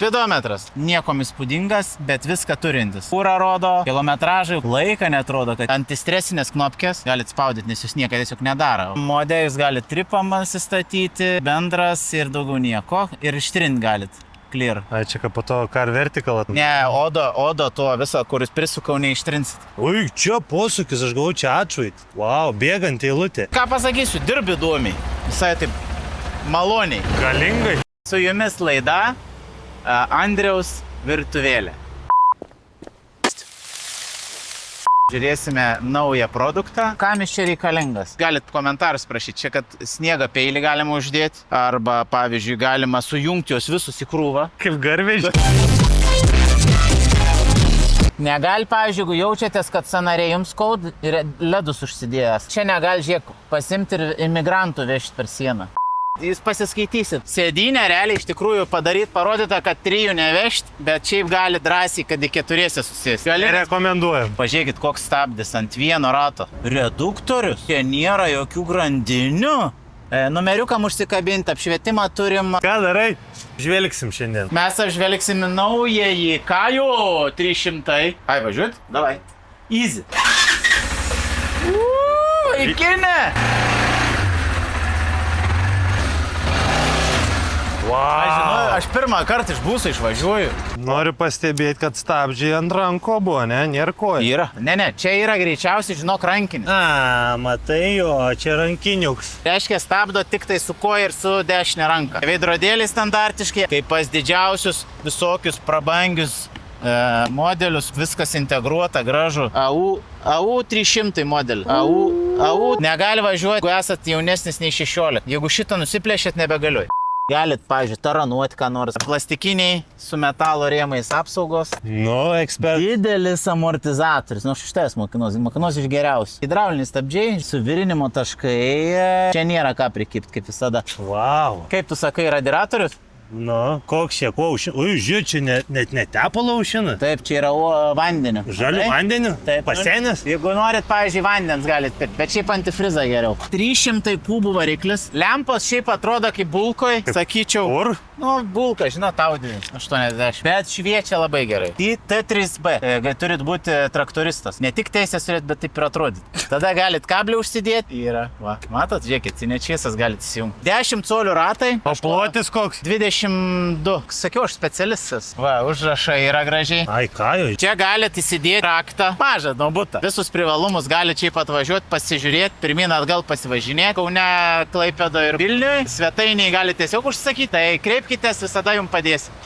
Speedometras. Niekom įspūdingas, bet viską turintis. Kūrą rodo, kilometražai, laiką net rodo, kad antistresinės knopkės galit spaudyti, nes jūs niekada tiesiog nedaro. Mode jūs galit tripam įsistatyti, bendras ir daugiau nieko. Ir ištrint galit. Clear. Ai, čia kaip po to car vertical. Ne, odo to viso, kuris prisukau, neištrinsit. Ui, čia posūkis, aš galvoju, čia atšvait. Wow, bėgant eilutė. Ką pasakysiu, dirbi įdomiai. Visai taip maloniai. Galingai. Su jumis laida Andriaus virtuvėlė. Žiūrėsime naują produktą. Kam jis čia reikalingas? Galit komentarus prašyti. Čia, kad sniegą peilį galima uždėti. Arba, pavyzdžiui, galima sujungti jos visus į krūvą. Kaip garvežiai. Negali, pavyzdžiui, jeigu jaučiatės, kad sąnariai jums skaud ir ledus užsidėjęs. Čia negali, žiūrėk, pasimti ir imigrantų vežti per sieną. Jūs pasiskaitysit. Sėdynę realiai iš tikrųjų parodyta, kad 3 nevežti, bet šiaip gali drąsiai, kad į 4 susėsti. Rekomenduojam. Pažiūrėkit, koks stabdis ant vieno rato. Reduktorius. Čia nėra jokių grandinių. Numeriukam užsikabinti, apšvietimą turim. Ką darai? Žvelgsim šiandien. Mes apžvelgsim naująjį Kajo 300. Ai, važiuot? Davai. Easy. Ikinė! Wow. Aš pirmą kartą iš būsų išvažiuoju. Noriu pastebėti, kad stabdžiai ant ranko buvo, ne? Nėra koja. Yra. Ne, čia yra greičiausiai, žinok, rankinis. Matai jo, čia rankiniuks. Reiškia, stabdo tik tai su koja ir su dešinė ranka. Veidrodėliai standartiškai, kaip pas didžiausius visokius prabangius modelius, viskas integruota, gražu. AU 300 modelį. AU negali važiuoti, jeigu esat jaunesnis nei 16. Jeigu šitą nusiplėšėt, nebegaliu. Galit, pavyzdžiui, taranuoti ką nors. Plastikiniai su metalo rėmais apsaugos. Ekspert. Didelis amortizatorius. Šitas mokinuosi iš geriausių. Hidrauliniai stabdžiai, suvirinimo taškai. Čia nėra ką prikipti, kaip visada. Wow. Kaip tu sakai, radiatorius? Koks čia, kuo aušina? Ui, žiūrėk, čia net netepalo aušina. Taip, čia yra vandeniu. Žaliu vandeniu? Taip. Pasenęs? Jeigu norit, pavyzdžiui, vandens galit pirkti, bet šiaip antifrizą geriau. 300 kubų variklis. Lempos šiaip atrodo kaip bulkoj, sakyčiau. Kur? Bulka, žinot, Audi 80. Bet šviečia labai gerai. T3B. Turit būti traktoristas. Ne tik teisės turėt, bet taip ir atrodyti. Tada galit kablį užsidėti. Yra. Va, matot, žiūrėkit, cinečiesas galit įsijungti. 10 colių ratai. O plotis koks? 22. Sakiau, aš specialistas. Va, užrašai yra gražiai. Ai, ką jau? Čia galit įsidėti raktą. Mažą nuo butą. Visus privalumus galit čia atvažiuoti, pasižiūrėti, pirmin atgal pasivažinėti. Kaune, Klaipėdoje ir Vilniuje. Svetainiai galite tiesiog užsakyti. Tai kreipkitės, visada jums padėsiu.